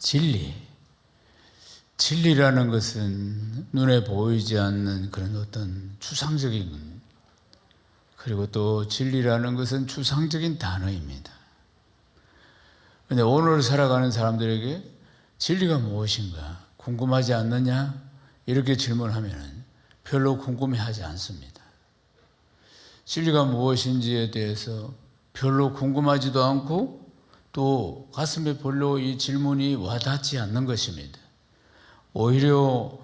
진리. 진리라는 것은 눈에 보이지 않는 그런 어떤 추상적인, 그리고 또 진리라는 것은 추상적인 단어입니다. 그런데 오늘 살아가는 사람들에게 진리가 무엇인가 궁금하지 않느냐? 이렇게 질문하면 별로 궁금해하지 않습니다. 진리가 무엇인지에 대해서 별로 궁금하지도 않고 또 가슴에 별로 이 질문이 와닿지 않는 것입니다. 오히려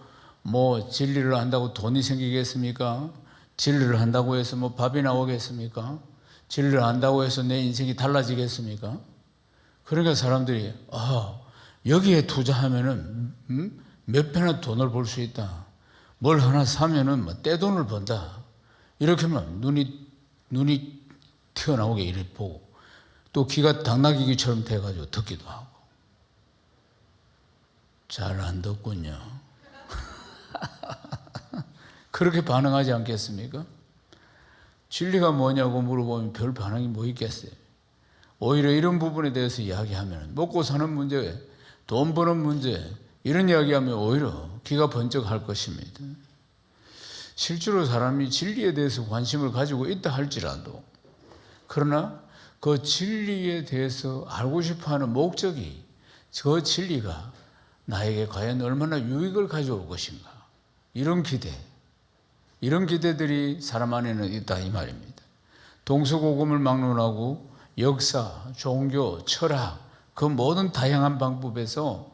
진리를 안다고 돈이 생기겠습니까? 진리를 한다고 해서 밥이 나오겠습니까? 진리를 안다고 해서 내 인생이 달라지겠습니까? 그러니까 사람들이 여기에 투자하면은 몇 배나 돈을 벌 수 있다. 뭘 하나 사면은 떼돈을 번다. 이렇게만 눈이 튀어나오게 이래 보고 또 귀가 당나귀처럼 돼가지고 듣기도 하고. 잘 안 듣군요. 그렇게 반응하지 않겠습니까? 진리가 뭐냐고 물어보면 별 반응이 뭐 있겠어요? 오히려 이런 부분에 대해서 이야기하면 먹고 사는 문제, 돈 버는 문제 이런 이야기하면 오히려 귀가 번쩍할 것입니다. 실제로 사람이 진리에 대해서 관심을 가지고 있다 할지라도 그러나 그 진리에 대해서 알고 싶어하는 목적이 그 진리가 나에게 과연 얼마나 유익을 가져올 것인가, 이런 기대들이 사람 안에는 있다 이 말입니다. 동서고금을 막론하고 역사, 종교, 철학 그 모든 다양한 방법에서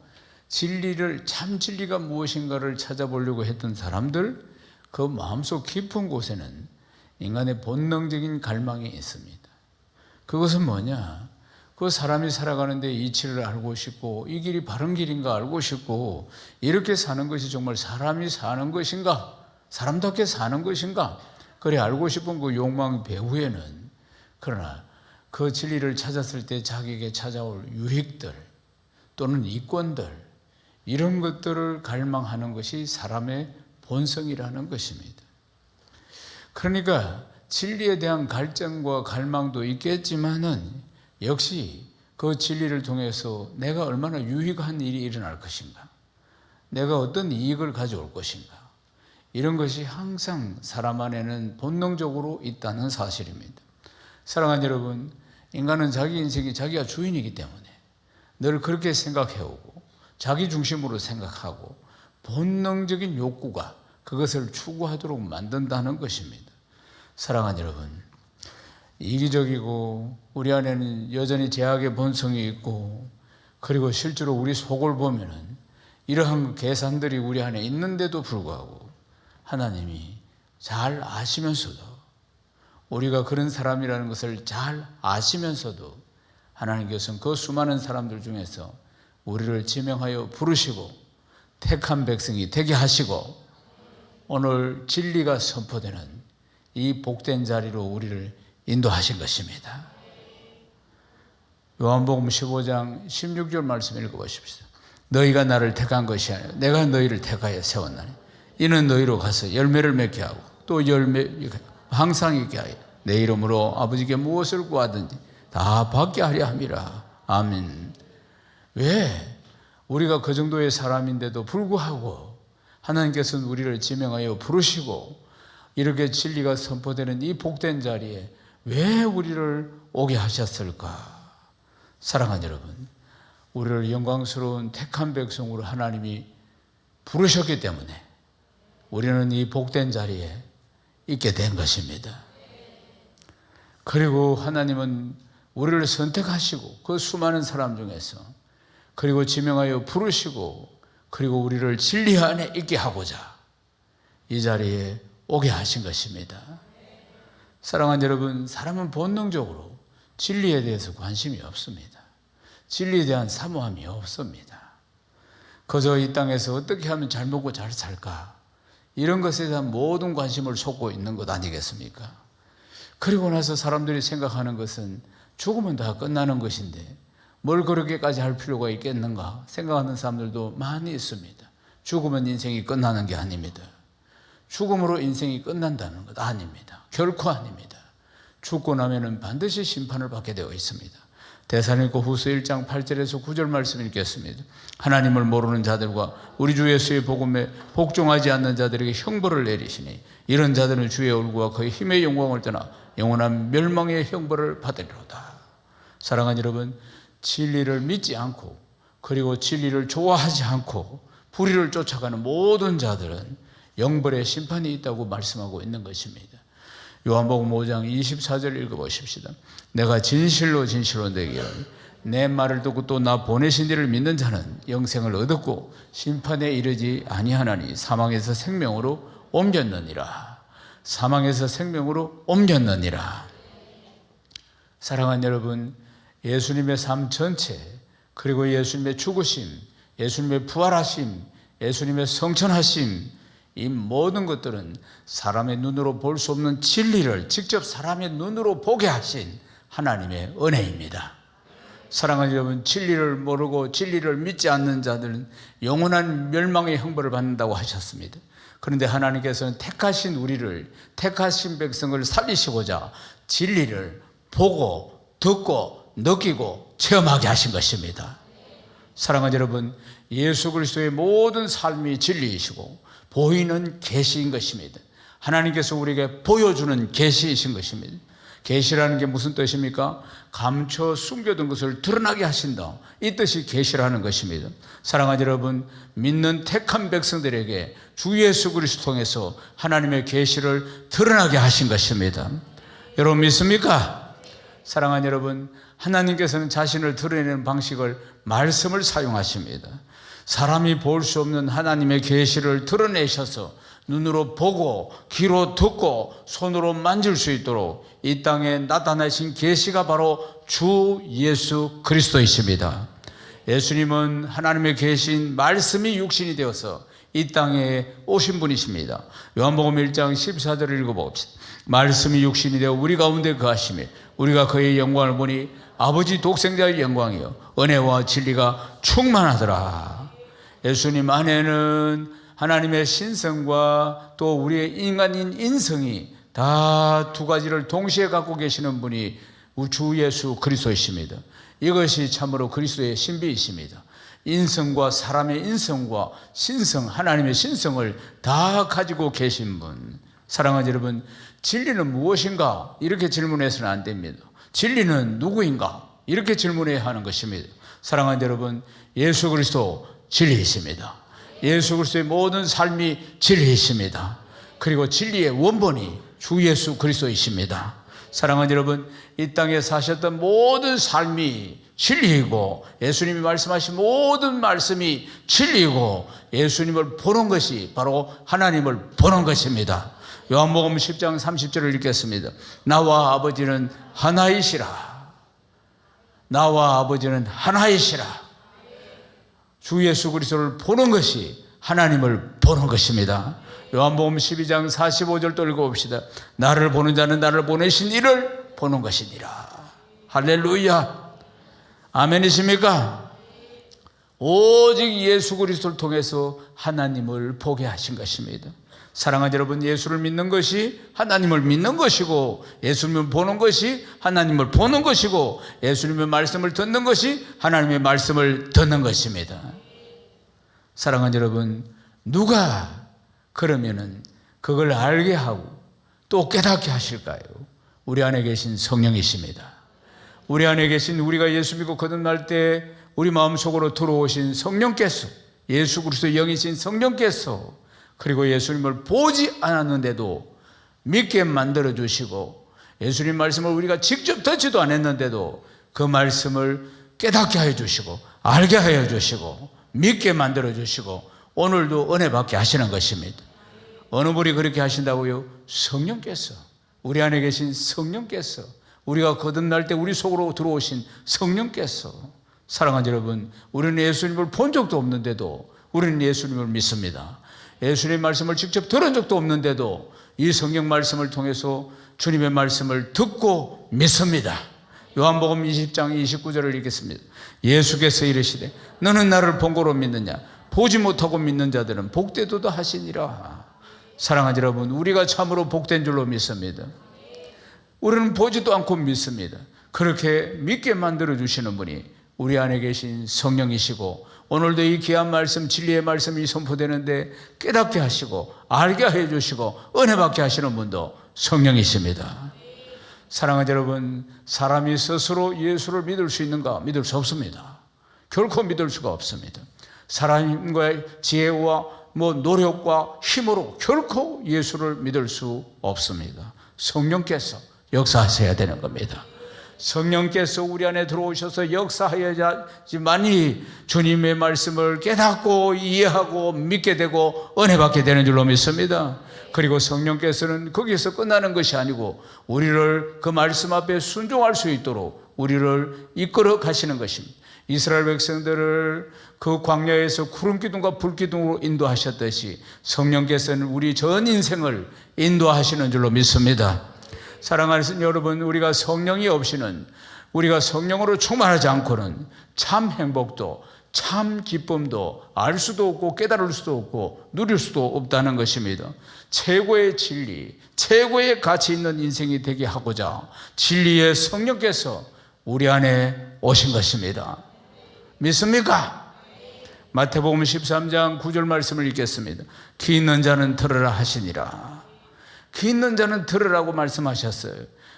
진리를, 참 진리가 무엇인가를 찾아보려고 했던 사람들, 그 마음속 깊은 곳에는 인간의 본능적인 갈망이 있습니다. 그것은 뭐냐? 그 사람이 살아가는데 이치를 알고 싶고 이 길이 바른 길인가 알고 싶고 이렇게 사는 것이 정말 사람이 사는 것인가? 사람답게 사는 것인가? 그래 알고 싶은 그 욕망 배후에는 그러나 그 진리를 찾았을 때 자기에게 찾아올 유익들 또는 이권들 이런 것들을 갈망하는 것이 사람의 본성이라는 것입니다. 그러니까 진리에 대한 갈증과 갈망도 있겠지만은 역시 그 진리를 통해서 내가 얼마나 유익한 일이 일어날 것인가, 내가 어떤 이익을 가져올 것인가, 이런 것이 항상 사람 안에는 본능적으로 있다는 사실입니다. 사랑하는 여러분, 인간은 자기 인생이 자기가 주인이기 때문에 늘 그렇게 생각해오고 자기 중심으로 생각하고 본능적인 욕구가 그것을 추구하도록 만든다는 것입니다. 사랑하는 여러분, 이기적이고 우리 안에는 여전히 죄악의 본성이 있고 그리고 실제로 우리 속을 보면은 이러한 계산들이 우리 안에 있는데도 불구하고 하나님이 잘 아시면서도, 우리가 그런 사람이라는 것을 잘 아시면서도 하나님께서는 그 수많은 사람들 중에서 우리를 지명하여 부르시고 택한 백성이 되게 하시고 오늘 진리가 선포되는 이 복된 자리로 우리를 인도하신 것입니다. 요한복음 15장 16절 말씀 읽어보십시오. 너희가 나를 택한 것이 아니라 내가 너희를 택하여 세웠나니 이는 너희로 가서 열매를 맺게 하고 또 열매 항상 있게 하여 내 이름으로 아버지께 무엇을 구하든지 다 받게 하려 함이라. 아멘. 왜? 우리가 그 정도의 사람인데도 불구하고 하나님께서는 우리를 지명하여 부르시고 이렇게 진리가 선포되는 이 복된 자리에 왜 우리를 오게 하셨을까? 사랑하는 여러분, 우리를 영광스러운 택한 백성으로 하나님이 부르셨기 때문에 우리는 이 복된 자리에 있게 된 것입니다. 그리고 하나님은 우리를 선택하시고 그 수많은 사람 중에서 그리고 지명하여 부르시고 그리고 우리를 진리 안에 있게 하고자 이 자리에 오게 하신 것입니다. 사랑하는 여러분, 사람은 본능적으로 진리에 대해서 관심이 없습니다. 진리에 대한 사모함이 없습니다. 그저 이 땅에서 어떻게 하면 잘 먹고 잘 살까, 이런 것에 대한 모든 관심을 쏟고 있는 것 아니겠습니까? 그리고 나서 사람들이 생각하는 것은 죽으면 다 끝나는 것인데 뭘 그렇게까지 할 필요가 있겠는가 생각하는 사람들도 많이 있습니다. 죽으면 인생이 끝나는 게 아닙니다. 죽음으로 인생이 끝난다는 것 아닙니다. 결코 아닙니다. 죽고 나면은 반드시 심판을 받게 되어 있습니다. 데살로니가 후서 1장 8절에서 9절 말씀 읽겠습니다. 하나님을 모르는 자들과 우리 주 예수의 복음에 복종하지 않는 자들에게 형벌을 내리시니 이런 자들은 주의 얼굴과 그의 힘의 영광을 떠나 영원한 멸망의 형벌을 받으리로다. 사랑하는 여러분, 진리를 믿지 않고 그리고 진리를 좋아하지 않고 불의를 쫓아가는 모든 자들은 영벌의 심판이 있다고 말씀하고 있는 것입니다. 요한복음 5장 24절 읽어보십시다. 내가 진실로 진실로 내게 내 말을 듣고 또 나 보내신 이를 믿는 자는 영생을 얻었고 심판에 이르지 아니하나니 사망에서 생명으로 옮겼느니라. 사망에서 생명으로 옮겼느니라. 사랑하는 여러분, 예수님의 삶 전체, 그리고 예수님의 죽으심, 예수님의 부활하심, 예수님의 성천하심, 이 모든 것들은 사람의 눈으로 볼 수 없는 진리를 직접 사람의 눈으로 보게 하신 하나님의 은혜입니다. 사랑하는 여러분, 진리를 모르고 진리를 믿지 않는 자들은 영원한 멸망의 형벌을 받는다고 하셨습니다. 그런데 하나님께서는 택하신 우리를, 택하신 백성을 살리시고자 진리를 보고 듣고 느끼고 체험하게 하신 것입니다. 사랑하는 여러분, 예수 그리스도의 모든 삶이 진리이시고 보이는 계시인 것입니다. 하나님께서 우리에게 보여주는 계시이신 것입니다. 계시라는 게 무슨 뜻입니까? 감춰 숨겨둔 것을 드러나게 하신다, 이 뜻이 계시라는 것입니다. 사랑하는 여러분, 믿는 택한 백성들에게 주 예수 그리스도 통해서 하나님의 계시를 드러나게 하신 것입니다. 여러분 믿습니까? 사랑하는 여러분, 하나님께서는 자신을 드러내는 방식을 말씀을 사용하십니다. 사람이 볼 수 없는 하나님의 계시를 드러내셔서 눈으로 보고 귀로 듣고 손으로 만질 수 있도록 이 땅에 나타나신 계시가 바로 주 예수 그리스도이십니다. 예수님은 하나님의 계신 말씀이 육신이 되어서 이 땅에 오신 분이십니다. 요한복음 1장 14절을 읽어봅시다. 말씀이 육신이 되어 우리 가운데 거하시며 우리가 그의 영광을 보니 아버지 독생자의 영광이요 은혜와 진리가 충만하더라. 예수님 안에는 하나님의 신성과 또 우리의 인간인 인성이 다 두 가지를 동시에 갖고 계시는 분이 주 예수 그리스도이십니다. 이것이 참으로 그리스도의 신비이십니다. 인성과 사람의 인성과 신성, 하나님의 신성을 다 가지고 계신 분. 사랑하는 여러분, 진리는 무엇인가? 이렇게 질문해서는 안 됩니다. 진리는 누구인가? 이렇게 질문해야 하는 것입니다. 사랑하는 여러분, 예수 그리스도 진리이십니다. 예수 그리스도의 모든 삶이 진리이십니다. 그리고 진리의 원본이 주 예수 그리스도이십니다. 사랑하는 여러분, 이 땅에 사셨던 모든 삶이 진리이고 예수님이 말씀하신 모든 말씀이 진리이고 예수님을 보는 것이 바로 하나님을 보는 것입니다. 요한복음 10장 30절을 읽겠습니다. 나와 아버지는 하나이시라. 나와 아버지는 하나이시라. 주 예수 그리스도를 보는 것이 하나님을 보는 것입니다. 요한복음 12장 45절 또 읽어봅시다. 나를 보는 자는 나를 보내신 이를 보는 것이니라. 할렐루야. 아멘이십니까? 오직 예수 그리스도를 통해서 하나님을 보게 하신 것입니다. 사랑하는 여러분, 예수를 믿는 것이 하나님을 믿는 것이고 예수님을 보는 것이 하나님을 보는 것이고 예수님의 말씀을 듣는 것이 하나님의 말씀을 듣는 것입니다. 사랑하는 여러분, 누가 그러면은 그걸 알게 하고 또 깨닫게 하실까요? 우리 안에 계신 성령이십니다. 우리 안에 계신, 우리가 예수 믿고 거듭날 때 우리 마음속으로 들어오신 성령께서, 예수 그리스도의 영이신 성령께서, 그리고 예수님을 보지 않았는데도 믿게 만들어 주시고 예수님 말씀을 우리가 직접 듣지도 않았는데도 그 말씀을 깨닫게 하여 주시고 알게 하여 주시고 믿게 만들어 주시고 오늘도 은혜 받게 하시는 것입니다. 어느 분이 그렇게 하신다고요? 성령께서, 우리 안에 계신 성령께서, 우리가 거듭날 때 우리 속으로 들어오신 성령께서. 사랑하는 여러분, 우리는 예수님을 본 적도 없는데도 우리는 예수님을 믿습니다. 예수님의 말씀을 직접 들은 적도 없는데도 이 성경 말씀을 통해서 주님의 말씀을 듣고 믿습니다. 요한복음 20장 29절을 읽겠습니다. 예수께서 이르시되 너는 나를 본 거로 믿느냐? 보지 못하고 믿는 자들은 복되도다 하시니라. 사랑하는 여러분, 우리가 참으로 복된 줄로 믿습니다. 우리는 보지도 않고 믿습니다. 그렇게 믿게 만들어 주시는 분이 우리 안에 계신 성령이시고, 오늘도 이 귀한 말씀, 진리의 말씀이 선포되는데 깨닫게 하시고 알게 해주시고 은혜 받게 하시는 분도 성령이십니다. 사랑하는 여러분, 사람이 스스로 예수를 믿을 수 있는가? 믿을 수 없습니다. 결코 믿을 수가 없습니다. 사람과의 지혜와 노력과 힘으로 결코 예수를 믿을 수 없습니다. 성령께서 역사하셔야 되는 겁니다. 성령께서 우리 안에 들어오셔서 역사하여야지만이 주님의 말씀을 깨닫고 이해하고 믿게 되고 은혜 받게 되는 줄로 믿습니다. 그리고 성령께서는 거기서 끝나는 것이 아니고 우리를 그 말씀 앞에 순종할 수 있도록 우리를 이끌어 가시는 것입니다. 이스라엘 백성들을 그 광야에서 구름 기둥과 불 기둥으로 인도하셨듯이 성령께서는 우리 전 인생을 인도하시는 줄로 믿습니다. 사랑하는 여러분, 우리가 성령이 없이는, 우리가 성령으로 충만하지 않고는 참 행복도 참 기쁨도 알 수도 없고 깨달을 수도 없고 누릴 수도 없다는 것입니다. 최고의 진리, 최고의 가치 있는 인생이 되게 하고자 진리의 성령께서 우리 안에 오신 것입니다. 믿습니까? 마태복음 13장 9절 말씀을 읽겠습니다. 귀 있는 자는 들으라 하시니라. 귀 있는 자는 들으라고 말씀하셨어요.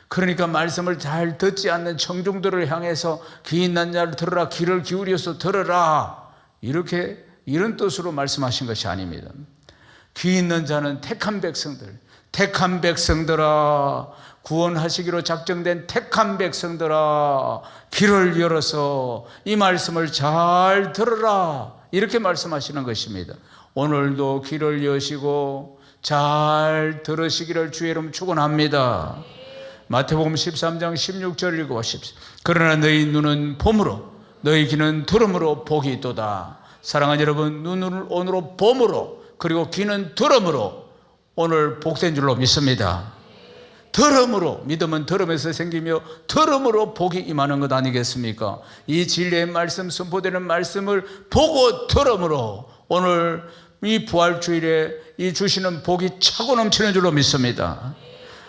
그러니까 말씀을 잘 듣지 않는 청중들을 향해서 귀 있는 자를 들으라, 귀를 기울여서 들으라, 이런 뜻으로 말씀하신 것이 아닙니다. 귀 있는 자는 택한 백성들아, 구원하시기로 작정된 택한 백성들아, 귀를 열어서 이 말씀을 잘 들으라, 이렇게 말씀하시는 것입니다. 오늘도 귀를 여시고 잘 들으시기를 주의 이름 축원합니다. 마태복음 13장 16절 읽어보십시오. 그러나 너희 눈은 봄으로 너희 귀는 들음으로 복이 있도다. 사랑하는 여러분, 눈을 오늘로 봄으로 그리고 귀는 들음으로 오늘 복된 줄로 믿습니다. 들음으로, 믿음은 들음에서 생기며 들음으로 복이 임하는 것 아니겠습니까? 이 진리의 말씀, 선포되는 말씀을 보고 들음으로 오늘 이 부활주일에 이 주시는 복이 차고 넘치는 줄로 믿습니다.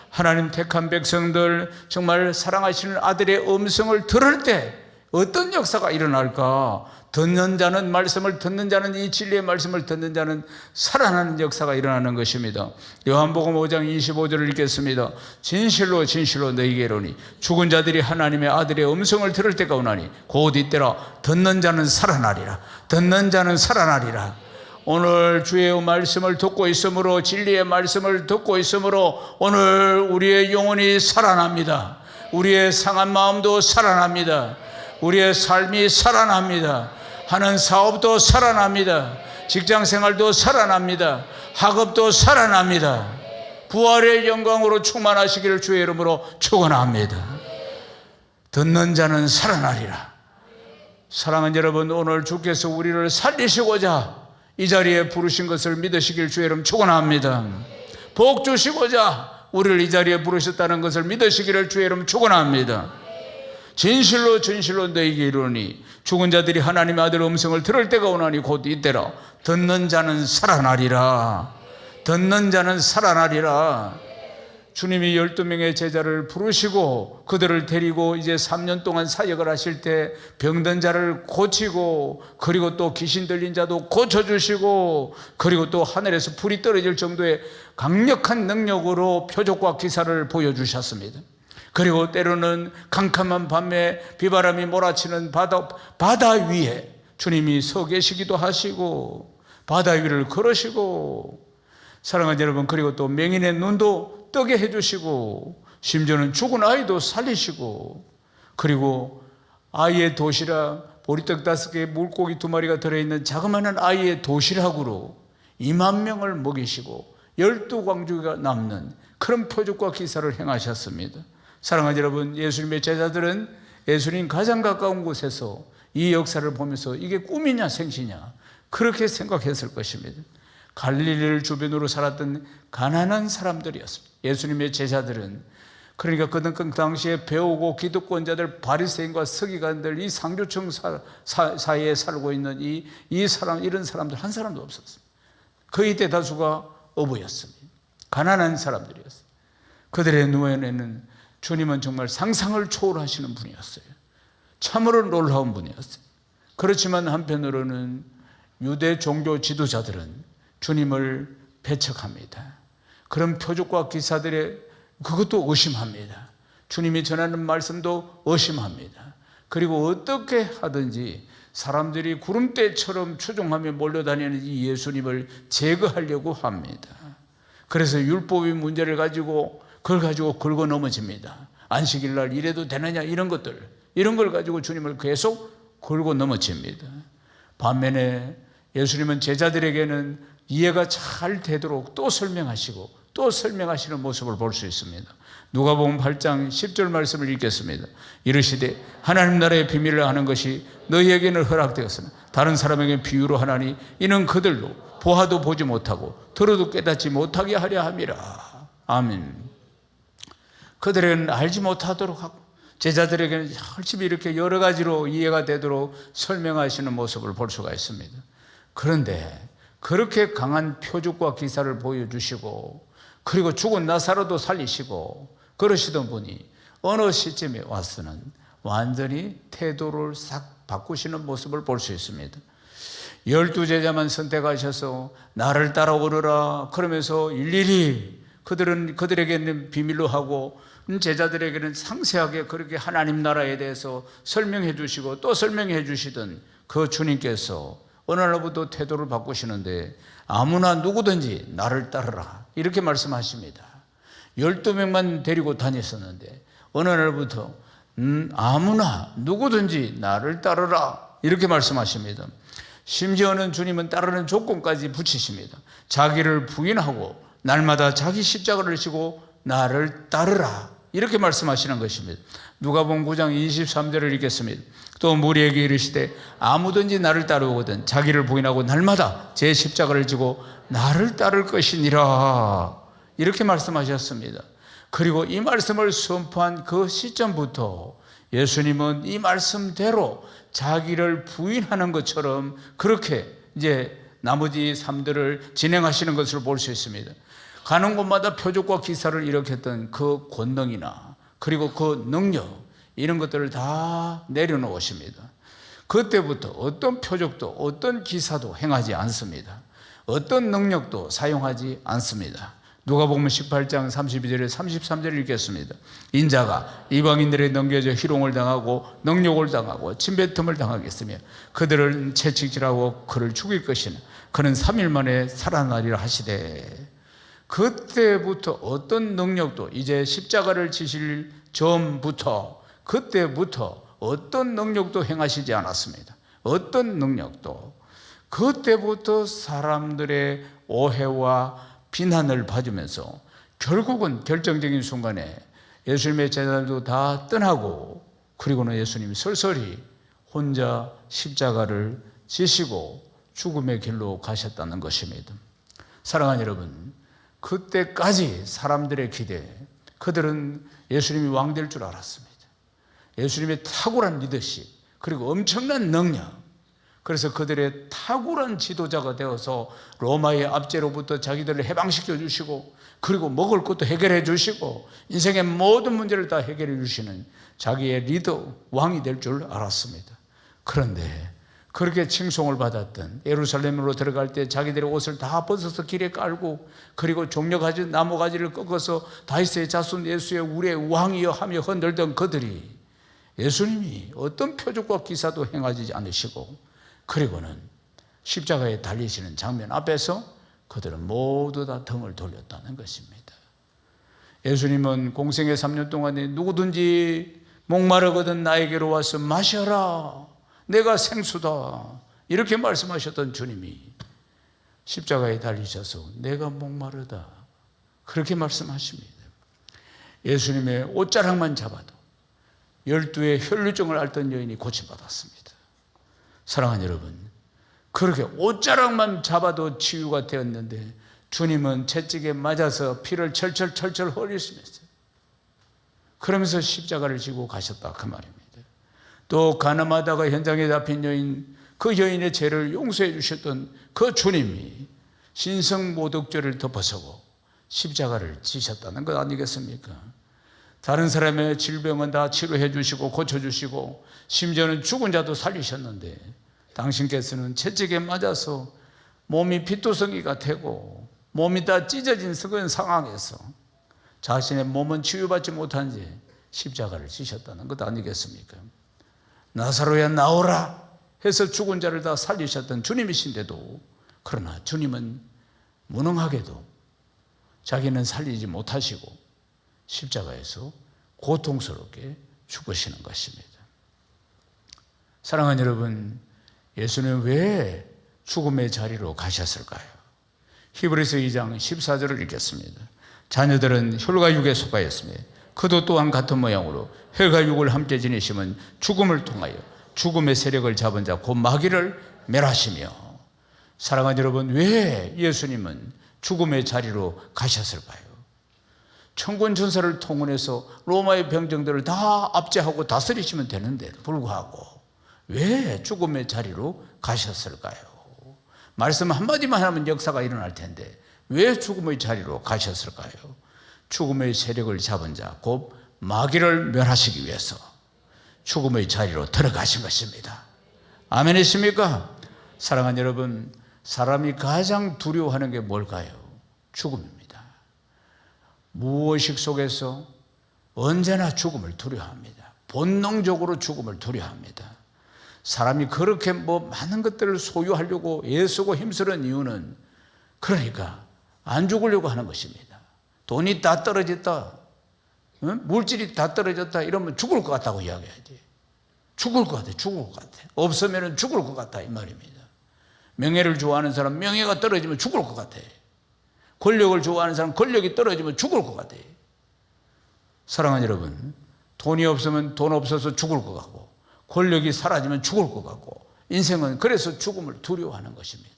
하나님 택한 백성들, 정말 사랑하시는 아들의 음성을 들을 때 어떤 역사가 일어날까? 듣는 자는, 말씀을 듣는 자는, 이 진리의 말씀을 듣는 자는 살아나는 역사가 일어나는 것입니다. 요한복음 5장 25절을 읽겠습니다. 진실로 진실로 너희에게 이르노니 죽은 자들이 하나님의 아들의 음성을 들을 때가 오나니 곧 이때라 듣는 자는 살아나리라. 듣는 자는 살아나리라. 오늘 주의 말씀을 듣고 있으므로, 진리의 말씀을 듣고 있으므로 오늘 우리의 영혼이 살아납니다. 우리의 상한 마음도 살아납니다. 우리의 삶이 살아납니다. 하는 사업도 살아납니다. 직장생활도 살아납니다. 학업도 살아납니다. 부활의 영광으로 충만하시기를 주의 이름으로 축원합니다. 듣는 자는 살아나리라. 사랑하는 여러분, 오늘 주께서 우리를 살리시고자 이 자리에 부르신 것을 믿으시길 주의 이름 축원합니다. 복 주시고자 우리를 이 자리에 부르셨다는 것을 믿으시기를 주의 이름 축원합니다. 진실로 진실로 너희에게 이르노니 죽은 자들이 하나님의 아들 음성을 들을 때가 오나니 곧 이때라. 듣는 자는 살아나리라. 듣는 자는 살아나리라. 주님이 12명의 제자를 부르시고 그들을 데리고 이제 3년 동안 사역을 하실 때 병든 자를 고치고, 그리고 또 귀신 들린 자도 고쳐주시고, 그리고 또 하늘에서 불이 떨어질 정도의 강력한 능력으로 표적과 기사를 보여주셨습니다. 그리고 때로는 캄캄한 밤에 비바람이 몰아치는 바다 위에 주님이 서 계시기도 하시고 바다 위를 걸으시고, 사랑하는 여러분, 그리고 또 맹인의 눈도 뜨게 해주시고, 심지어는 죽은 아이도 살리시고, 그리고 아이의 도시락, 보리떡 5개, 물고기 2마리가 들어있는 자그마한 아이의 도시락으로 2만 명을 먹이시고 12광주가 남는 그런 표적과 기사를 행하셨습니다. 사랑하는 여러분, 예수님의 제자들은 예수님 가장 가까운 곳에서 이 역사를 보면서 이게 꿈이냐 생시냐 그렇게 생각했을 것입니다. 갈릴리를 주변으로 살았던 가난한 사람들이었습니다. 예수님의 제자들은, 그러니까 그 당시에 배우고 기득권자들, 바리새인과 서기관들, 이 상류층 사이에 살고 있는 이런 사람들 한 사람도 없었습니다. 거의 대다수가 어부였습니다. 가난한 사람들이었습니다. 그들의 눈에는 주님은 정말 상상을 초월하시는 분이었어요. 참으로 놀라운 분이었어요. 그렇지만 한편으로는 유대 종교 지도자들은 주님을 배척합니다. 그런 표적과 기사들의 그것도 의심합니다. 주님이 전하는 말씀도 의심합니다. 그리고 어떻게 하든지 사람들이 구름대처럼 추종하며 몰려다니는 이 예수님을 제거하려고 합니다. 그래서 율법의 문제를 가지고 그걸 가지고 긁어 넘어집니다. 안식일 날 이래도 되느냐 이런 걸 가지고 주님을 계속 긁어 넘어집니다. 반면에 예수님은 제자들에게는 이해가 잘 되도록 또 설명하시고 또 설명하시는 모습을 볼 수 있습니다. 누가복음 8장 10절 말씀을 읽겠습니다. 이르시되 하나님 나라의 비밀을 아는 것이 너희에게는 허락되었으나 다른 사람에게 비유로 하나니 이는 그들로 보아도 보지 못하고 들어도 깨닫지 못하게 하려 함이라. 아멘. 그들에게는 알지 못하도록 하고 제자들에게는 열심히 이렇게 여러 가지로 이해가 되도록 설명하시는 모습을 볼 수가 있습니다. 그런데 그렇게 강한 표적과 기사를 보여주시고 그리고 죽은 나사로도 살리시고 그러시던 분이 어느 시점에 와서는 완전히 태도를 싹 바꾸시는 모습을 볼 수 있습니다. 12제자만 선택하셔서 나를 따라오너라 그러면서 일일이 그들에게는 비밀로 하고 제자들에게는 상세하게 그렇게 하나님 나라에 대해서 설명해 주시고 또 설명해 주시던 그 주님께서 어느 날부터 태도를 바꾸시는데 아무나 누구든지 나를 따르라 이렇게 말씀하십니다. 12명만 데리고 다녔었는데 어느 날부터 아무나 누구든지 나를 따르라 이렇게 말씀하십니다. 심지어는 주님은 따르는 조건까지 붙이십니다. 자기를 부인하고 날마다 자기 십자가를 지고 나를 따르라 이렇게 말씀하시는 것입니다. 누가복음 9장 23절을 읽겠습니다. 또 무리에게 이르시되 아무든지 나를 따르거든 자기를 부인하고 날마다 제 십자가를 지고 나를 따를 것이니라 이렇게 말씀하셨습니다. 그리고 이 말씀을 선포한 그 시점부터 예수님은 이 말씀대로 자기를 부인하는 것처럼 그렇게 이제 나머지 삶들을 진행하시는 것을 볼 수 있습니다. 가는 곳마다 표적과 기사를 일으켰던 그 권능이나 그리고 그 능력 이런 것들을 다 내려놓으십니다. 그때부터 어떤 표적도 어떤 기사도 행하지 않습니다. 어떤 능력도 사용하지 않습니다. 누가복음 18장 32절에 33절을 읽겠습니다. 인자가 이방인들에 넘겨져 희롱을 당하고 능욕을 당하고 침뱉음을 당하겠으며 그들을 채찍질하고 그를 죽일 것이나 그는 3일 만에 살아나리라 하시되 그때부터 어떤 능력도 이제 십자가를 지실 전부터 그때부터 어떤 능력도 행하시지 않았습니다. 어떤 능력도 그때부터 사람들의 오해와 비난을 받으면서 결국은 결정적인 순간에 예수님의 제자들도 다 떠나고 그리고는 예수님이 설설히 혼자 십자가를 지시고 죽음의 길로 가셨다는 것입니다. 사랑하는 여러분, 그때까지 사람들의 기대, 그들은 예수님이 왕 될 줄 알았습니다. 예수님의 탁월한 리더십, 그리고 엄청난 능력, 그래서 그들의 탁월한 지도자가 되어서 로마의 압제로부터 자기들을 해방시켜 주시고 그리고 먹을 것도 해결해 주시고 인생의 모든 문제를 다 해결해 주시는 자기의 리더, 왕이 될 줄 알았습니다. 그런데 그렇게 칭송을 받았던 예루살렘으로 들어갈 때 자기들의 옷을 다 벗어서 길에 깔고 그리고 종려가지 나무가지를 꺾어서 다윗의 자손 예수의 우리의 왕이여 하며 흔들던 그들이 예수님이 어떤 표적과 기사도 행하지 않으시고 그리고는 십자가에 달리시는 장면 앞에서 그들은 모두 다 등을 돌렸다는 것입니다. 예수님은 공생의 3년 동안에 누구든지 목마르거든 나에게로 와서 마셔라. 내가 생수다. 이렇게 말씀하셨던 주님이 십자가에 달리셔서 내가 목마르다. 그렇게 말씀하십니다. 예수님의 옷자락만 잡아도 12의 혈루증을 앓던 여인이 고침받았습니다. 사랑하는 여러분, 그렇게 옷자락만 잡아도 치유가 되었는데 주님은 채찍에 맞아서 피를 철철 흘리시면서 그러면서 십자가를 지고 가셨다 그 말입니다. 또 가늠하다가 현장에 잡힌 여인, 그 여인의 죄를 용서해 주셨던 그 주님이 신성모독죄를 덮어서고 십자가를 지셨다는 것 아니겠습니까? 다른 사람의 질병은 다 치료해 주시고 고쳐주시고 심지어는 죽은 자도 살리셨는데 당신께서는 채찍에 맞아서 몸이 피투성이가 되고 몸이 다 찢어진 그런 상황에서 자신의 몸은 치유받지 못한 채 십자가를 지셨다는 것 아니겠습니까? 나사로야 나오라 해서 죽은 자를 다 살리셨던 주님이신데도, 그러나 주님은 무능하게도 자기는 살리지 못하시고 십자가에서 고통스럽게 죽으시는 것입니다. 사랑하는 여러분, 예수는 왜 죽음의 자리로 가셨을까요? 히브리서 2장 14절을 읽겠습니다. 자녀들은 혈과 육에 속하였으며 그도 또한 같은 모양으로 혈과 육을 함께 지니심은 죽음을 통하여 죽음의 세력을 잡은 자 곧 마귀를 멸하시며. 사랑하는 여러분, 왜 예수님은 죽음의 자리로 가셨을까요? 천군 천사를 통원해서 로마의 병정들을 다 압제하고 다스리시면 되는데 불구하고 왜 죽음의 자리로 가셨을까요? 말씀 한마디만 하면 역사가 일어날 텐데 왜 죽음의 자리로 가셨을까요? 죽음의 세력을 잡은 자 곧 마귀를 멸하시기 위해서 죽음의 자리로 들어가신 것입니다. 아멘이십니까? 사랑하는 여러분, 사람이 가장 두려워하는 게 뭘까요? 죽음입니다. 무의식 속에서 언제나 죽음을 두려워합니다. 본능적으로 죽음을 두려워합니다. 사람이 그렇게 많은 것들을 소유하려고 애쓰고 힘쓰는 이유는 그러니까 안 죽으려고 하는 것입니다. 돈이 다 떨어졌다, 물질이 다 떨어졌다 이러면 죽을 것 같다고 이야기하지. 죽을 것 같아, 죽을 것 같아. 없으면 죽을 것 같다 이 말입니다. 명예를 좋아하는 사람 명예가 떨어지면 죽을 것 같아. 권력을 좋아하는 사람 권력이 떨어지면 죽을 것 같아. 사랑하는 여러분, 돈이 없으면 돈 없어서 죽을 것 같고 권력이 사라지면 죽을 것 같고 인생은 그래서 죽음을 두려워하는 것입니다.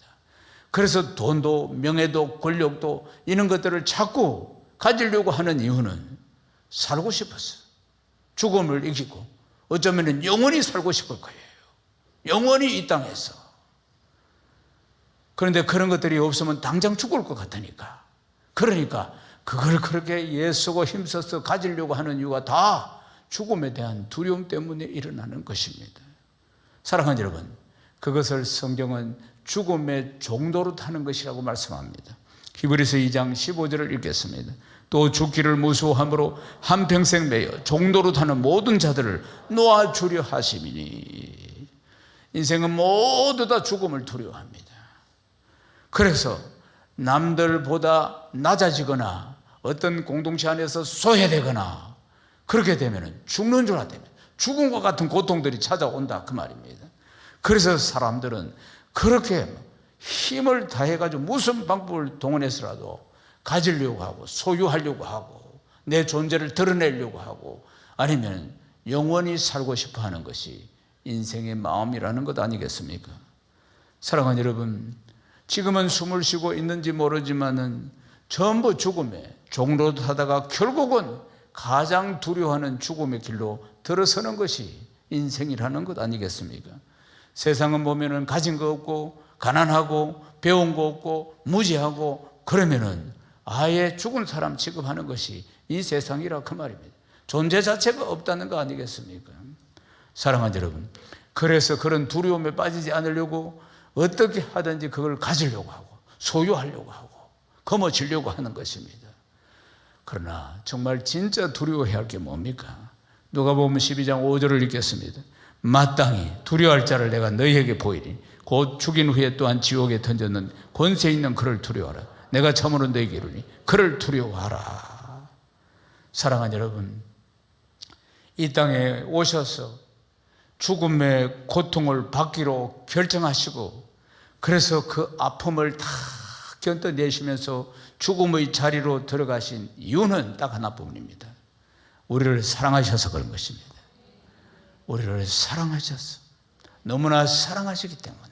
그래서 돈도 명예도 권력도 이런 것들을 자꾸 가지려고 하는 이유는 살고 싶어서 죽음을 이기고 어쩌면 영원히 살고 싶을 거예요. 영원히 이 땅에서. 그런데 그런 것들이 없으면 당장 죽을 것 같으니까, 그러니까 그걸 그렇게 애쓰고 힘써서 가지려고 하는 이유가 다 죽음에 대한 두려움 때문에 일어나는 것입니다. 사랑하는 여러분, 그것을 성경은 죽음의 종도로 타는 것이라고 말씀합니다. 히브리서 2장 15절을 읽겠습니다. 또 죽기를 무수함으로 한평생 매여 종도로 타는 모든 자들을 놓아주려 하심이니. 인생은 모두 다 죽음을 두려워합니다. 그래서 남들보다 낮아지거나 어떤 공동체 안에서 소외되거나 그렇게 되면 죽는 줄 알았다면 죽음과 같은 고통들이 찾아온다 그 말입니다. 그래서 사람들은 그렇게 힘을 다해가지고 무슨 방법을 동원해서라도 가지려고 하고 소유하려고 하고 내 존재를 드러내려고 하고 아니면 영원히 살고 싶어 하는 것이 인생의 마음이라는 것 아니겠습니까? 사랑하는 여러분, 지금은 숨을 쉬고 있는지 모르지만은 전부 죽음에 종로 타다가 결국은 가장 두려워하는 죽음의 길로 들어서는 것이 인생이라는 것 아니겠습니까? 세상은 보면은 가진 거 없고 가난하고 배운 거 없고 무지하고 그러면은 아예 죽은 사람 취급하는 것이 이 세상이라 그 말입니다. 존재 자체가 없다는 거 아니겠습니까? 사랑하는 여러분, 그래서 그런 두려움에 빠지지 않으려고 어떻게 하든지 그걸 가지려고 하고 소유하려고 하고 거머쥐려고 하는 것입니다. 그러나 정말 진짜 두려워해야 할 게 뭡니까? 누가복음 12장 5절을 읽겠습니다. 마땅히 두려워할 자를 내가 너희에게 보이리. 곧 죽인 후에 또한 지옥에 던졌는 권세 있는 그를 두려워하라. 내가 참으로 너희에게 이르니 그를 두려워하라. 사랑하는 여러분, 이 땅에 오셔서 죽음의 고통을 받기로 결정하시고 그래서 그 아픔을 다 견뎌내시면서 죽음의 자리로 들어가신 이유는 딱 하나뿐입니다. 우리를 사랑하셔서 그런 것입니다. 우리를 사랑하셔서, 너무나 사랑하시기 때문에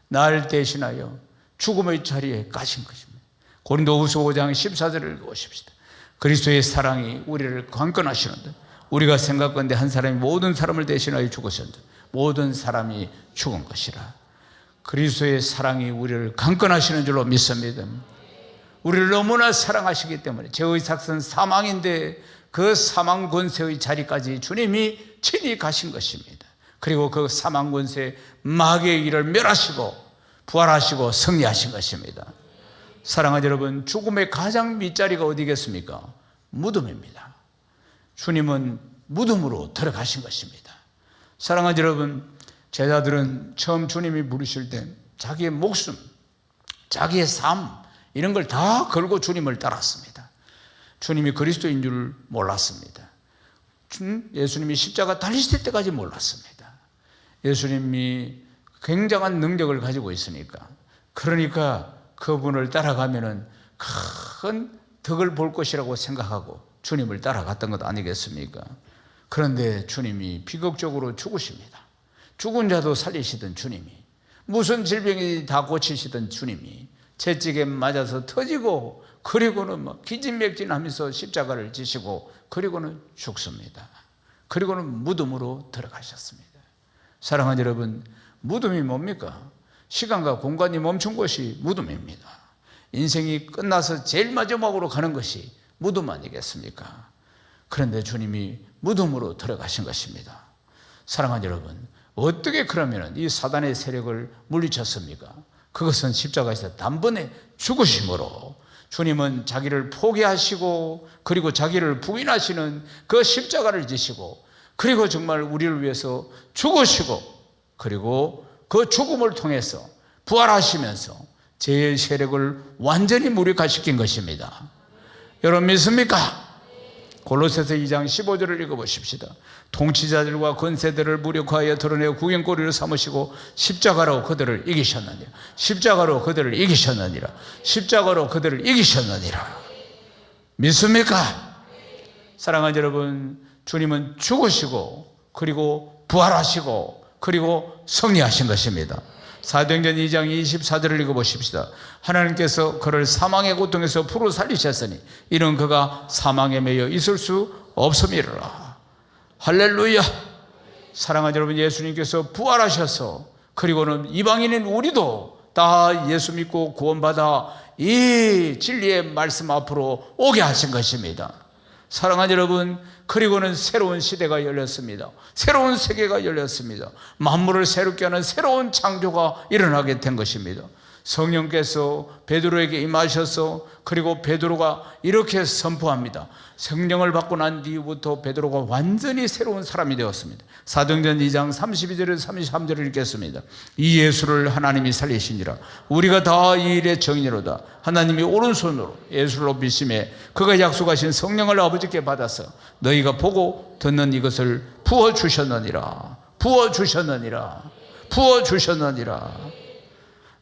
날 대신하여 죽음의 자리에 가신 것입니다. 고린도후서 5장 14절을 읽어보십시다. 그리스도의 사랑이 우리를 강권하시는데 우리가 생각건대 한 사람이 모든 사람을 대신하여 죽으셨는데 모든 사람이 죽은 것이라. 그리스도의 사랑이 우리를 강권하시는 줄로 믿습니다. 우리를 너무나 사랑하시기 때문에 죄의 삭은 사망인데 그 사망 권세의 자리까지 주님이 친히 가신 것입니다. 그리고 그 사망 권세 마귀의 일을 멸하시고 부활하시고 승리하신 것입니다. 사랑하는 여러분, 죽음의 가장 밑자리가 어디겠습니까? 무덤입니다. 주님은 무덤으로 들어가신 것입니다. 사랑하는 여러분, 제자들은 처음 주님이 부르실 때 자기의 목숨, 자기의 삶 이런 걸 다 걸고 주님을 따랐습니다. 주님이 그리스도인 줄 몰랐습니다. 예수님이 십자가 달리실 때까지 몰랐습니다. 예수님이 굉장한 능력을 가지고 있으니까, 그러니까 그분을 따라가면은 큰 덕을 볼 것이라고 생각하고 주님을 따라갔던 것 아니겠습니까? 그런데 주님이 비극적으로 죽으십니다. 죽은 자도 살리시던 주님이, 무슨 질병이 다 고치시던 주님이 채찍에 맞아서 터지고, 그리고는 막 기진맥진하면서 십자가를 지시고, 그리고는 죽습니다. 그리고는 무덤으로 들어가셨습니다. 사랑하는 여러분, 무덤이 뭡니까? 시간과 공간이 멈춘 곳이 무덤입니다. 인생이 끝나서 제일 마지막으로 가는 것이 무덤 아니겠습니까? 그런데 주님이 무덤으로 들어가신 것입니다. 사랑하는 여러분, 어떻게 그러면 이 사단의 세력을 물리쳤습니까? 그것은 십자가에서 단번에 죽으심으로 주님은 자기를 포기하시고, 그리고 자기를 부인하시는 그 십자가를 지시고, 그리고 정말 우리를 위해서 죽으시고, 그리고 그 죽음을 통해서 부활하시면서 죄의 세력을 완전히 무력화시킨 것입니다. 여러분 믿습니까? 골로새서 2장 15절을 읽어보십시다. 통치자들과 권세들을 무력화하여 드러내어 구경거리로 삼으시고 십자가로 그들을 이기셨느니라. 십자가로 그들을 이기셨느니라. 십자가로 그들을 이기셨느니라. 믿습니까? 사랑하는 여러분, 주님은 죽으시고, 그리고 부활하시고, 그리고 승리하신 것입니다. 사도행전 2장 24절을 읽어보십시다. 하나님께서 그를 사망의 고통에서 풀어 살리셨으니 이는 그가 사망에 매여 있을 수 없음이라. 할렐루야. 사랑하는 여러분, 예수님께서 부활하셔서, 그리고는 이방인인 우리도 다 예수 믿고 구원받아 이 진리의 말씀 앞으로 오게 하신 것입니다. 사랑하는 여러분, 그리고는 새로운 시대가 열렸습니다. 새로운 세계가 열렸습니다. 만물을 새롭게 하는 새로운 창조가 일어나게 된 것입니다. 성령께서 베드로에게 임하셔서, 그리고 베드로가 이렇게 선포합니다. 성령을 받고 난 뒤부터 베드로가 완전히 새로운 사람이 되었습니다. 사도행전 2장 32절에서 33절을 읽겠습니다. 이 예수를 하나님이 살리시니라. 우리가 다 이 일의 정인이로다. 하나님이 오른손으로 예수를 높이심에 그가 약속하신 성령을 아버지께 받아서 너희가 보고 듣는 이것을 부어주셨느니라. 부어주셨느니라. 부어주셨느니라.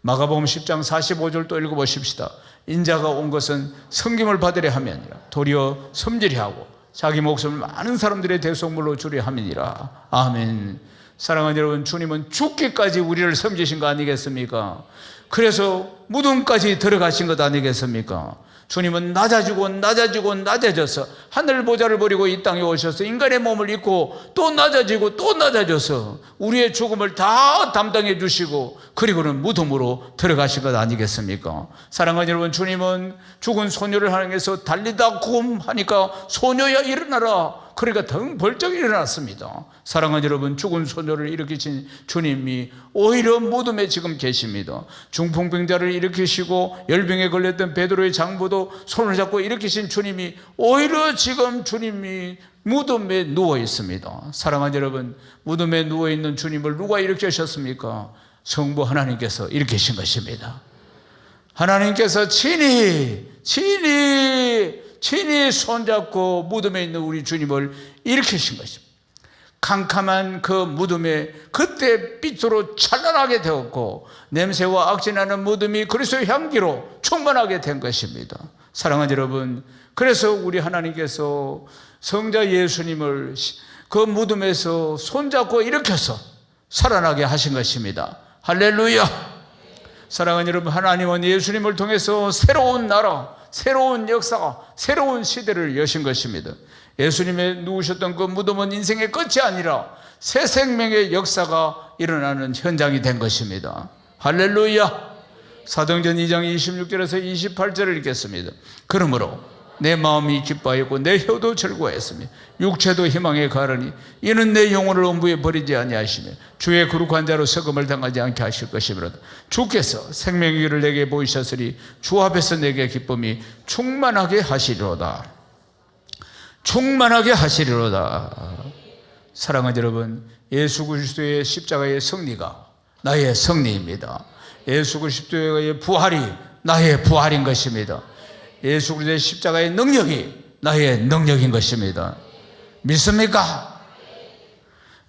마가복음 10장 45절 또 읽어보십시다. 인자가 온 것은 섬김을 받으려 함이 아니라 도리어 섬기려 하고 자기 목숨을 많은 사람들의 대속물로 주려 함이니라. 아멘. 사랑하는 여러분, 주님은 죽기까지 우리를 섬기신 거 아니겠습니까? 그래서 무덤까지 들어가신 것 아니겠습니까? 주님은 낮아지고 낮아지고 낮아져서 하늘 보좌를 버리고 이 땅에 오셔서 인간의 몸을 입고 또 낮아지고 또 낮아져서 우리의 죽음을 다 담당해 주시고, 그리고는 무덤으로 들어가신 것 아니겠습니까? 사랑하는 여러분, 주님은 죽은 소녀를 향해서 달리다 굼하니까 소녀야 일어나라. 그러니까 등 벌쩍 일어났습니다. 사랑하는 여러분, 죽은 소녀를 일으키신 주님이 오히려 무덤에 지금 계십니다. 중풍병자를 일으키시고 열병에 걸렸던 베드로의 장부도 손을 잡고 일으키신 주님이 오히려 지금 주님이 무덤에 누워 있습니다. 사랑하는 여러분, 무덤에 누워 있는 주님을 누가 일으키셨습니까? 성부 하나님께서 일으키신 것입니다. 하나님께서 친히 손잡고 무덤에 있는 우리 주님을 일으키신 것입니다. 캄캄한 그 무덤에 그때 빛으로 찬란하게 되었고, 냄새와 악진하는 무덤이 그리스도의 향기로 충만하게 된 것입니다. 사랑하는 여러분, 그래서 우리 하나님께서 성자 예수님을 그 무덤에서 손잡고 일으켜서 살아나게 하신 것입니다. 할렐루야. 사랑하는 여러분, 하나님은 예수님을 통해서 새로운 나라, 새로운 역사, 새로운 시대를 여신 것입니다. 예수님의 누우셨던 그 무덤은 인생의 끝이 아니라 새 생명의 역사가 일어나는 현장이 된 것입니다. 할렐루야. 사도행전 2장 26절에서 28절을 읽겠습니다. 그러므로 내 마음이 기뻐하였고 내 혀도 즐거워했으며 육체도 희망에 가르니 이는 내 영혼을 음부에 버리지 아니하시며 주의 거룩한 자로 석음을 당하지 않게 하실 것이므로다. 주께서 생명의 길을 내게 보이셨으니 주 앞에서 내게 기쁨이 충만하게 하시리로다. 충만하게 하시리로다. 사랑하는 여러분, 예수 그리스도의 십자가의 승리가 나의 승리입니다. 예수 그리스도의 부활이 나의 부활인 것입니다. 예수 그리스도의 십자가의 능력이 나의 능력인 것입니다. 믿습니까?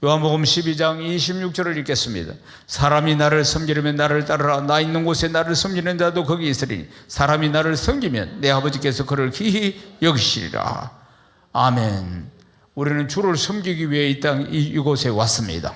요한복음 12장 26절을 읽겠습니다. 사람이 나를 섬기려면 나를 따르라. 나 있는 곳에 나를 섬기는 자도 거기 있으리니 사람이 나를 섬기면 내 아버지께서 그를 기히 여기시리라. 아멘. 우리는 주를 섬기기 위해 이곳에 왔습니다.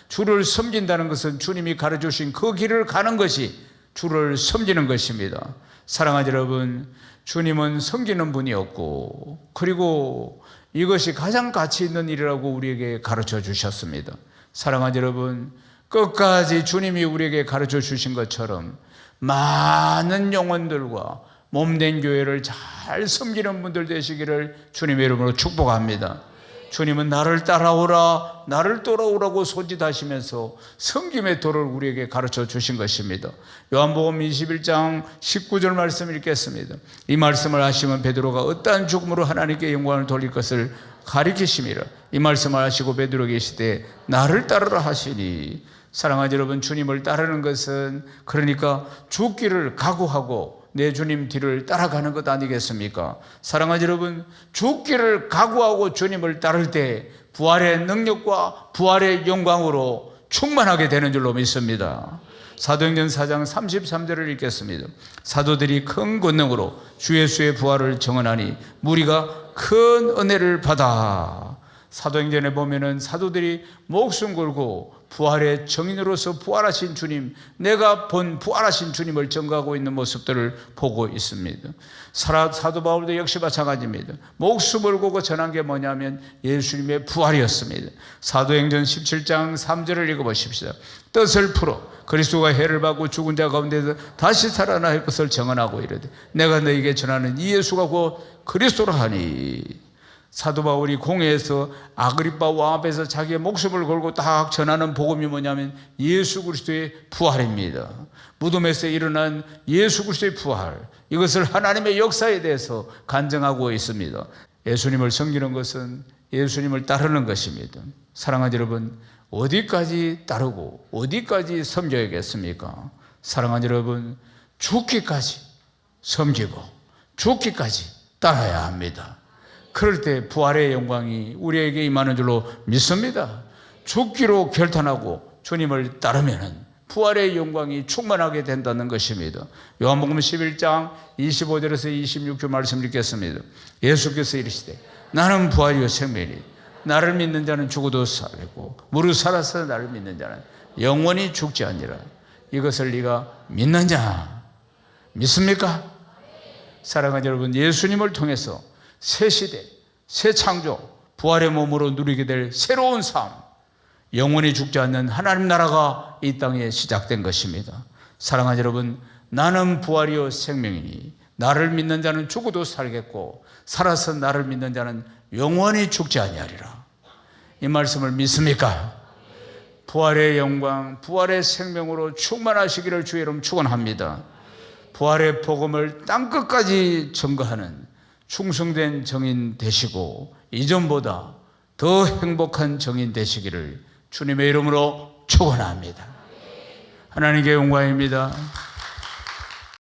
주를 섬긴다는 것은 주님이 가르쳐주신 그 길을 가는 것이 주를 섬기는 것입니다. 사랑하는 여러분, 주님은 섬기는 분이었고 그리고 이것이 가장 가치 있는 일이라고 우리에게 가르쳐 주셨습니다. 사랑하는 여러분, 끝까지 주님이 우리에게 가르쳐 주신 것처럼 많은 영혼들과 몸된 교회를 잘 섬기는 분들 되시기를 주님의 이름으로 축복합니다. 주님은 나를 따라오라, 나를 따라오라고 소짓하시면서 섬김의 도를 우리에게 가르쳐 주신 것입니다. 요한복음 21장 19절 말씀 읽겠습니다. 이 말씀을 하시면 베드로가 어떠한 죽음으로 하나님께 영광을 돌릴 것을 가리키심이라. 이 말씀을 하시고 베드로에게 이르시되 나를 따르라 하시니. 사랑하는 여러분, 주님을 따르는 것은 그러니까 죽기를 각오하고 내 주님 뒤를 따라가는 것 아니겠습니까? 사랑하는 여러분, 죽기를 각오하고 주님을 따를 때 부활의 능력과 부활의 영광으로 충만하게 되는 줄로 믿습니다. 사도행전 4장 33절을 읽겠습니다. 사도들이 큰 권능으로 주 예수의 부활을 증언하니 무리가 큰 은혜를 받아. 사도행전에 보면은 사도들이 목숨 걸고 부활의 증인으로서 부활하신 주님, 내가 본 부활하신 주님을 증거하고 있는 모습들을 보고 있습니다. 사도 바울도 역시 마찬가지입니다. 목숨을 걸고 전한 게 뭐냐면 예수님의 부활이었습니다. 사도행전 17장 3절을 읽어보십시오. 뜻을 풀어 그리스도가 해를 받고 죽은 자 가운데서 다시 살아날 것을 증언하고 이르되 내가 너에게 전하는 이 예수가 곧 그리스도라 하니. 사도 바울이 공회에서 아그리빠 왕 앞에서 자기의 목숨을 걸고 딱 전하는 복음이 뭐냐면 예수 그리스도의 부활입니다. 무덤에서 일어난 예수 그리스도의 부활, 이것을 하나님의 역사에 대해서 간증하고 있습니다. 예수님을 섬기는 것은 예수님을 따르는 것입니다. 사랑하는 여러분, 어디까지 따르고 어디까지 섬겨야겠습니까? 사랑하는 여러분, 죽기까지 섬기고 죽기까지 따라야 합니다. 그럴 때 부활의 영광이 우리에게 임하는 줄로 믿습니다. 죽기로 결단하고 주님을 따르면 부활의 영광이 충만하게 된다는 것입니다. 요한복음 11장 25절에서 26절 말씀 읽겠습니다. 예수께서 이르시되 나는 부활이요 생명이니 나를 믿는 자는 죽어도 살고 무릇 살아서 나를 믿는 자는 영원히 죽지 아니라. 이것을 네가 믿느냐? 믿습니까? 사랑하는 여러분, 예수님을 통해서 새 시대, 새 창조, 부활의 몸으로 누리게 될 새로운 삶, 영원히 죽지 않는 하나님 나라가 이 땅에 시작된 것입니다. 사랑하는 여러분, 나는 부활이요 생명이니 나를 믿는 자는 죽어도 살겠고 살아서 나를 믿는 자는 영원히 죽지 아니하리라. 이 말씀을 믿습니까? 부활의 영광, 부활의 생명으로 충만하시기를 주의 이름 축원합니다. 부활의 복음을 땅끝까지 증거하는 충성된 정인 되시고 이전보다 더 행복한 정인 되시기를 주님의 이름으로 축원합니다. 하나님께 영광입니다.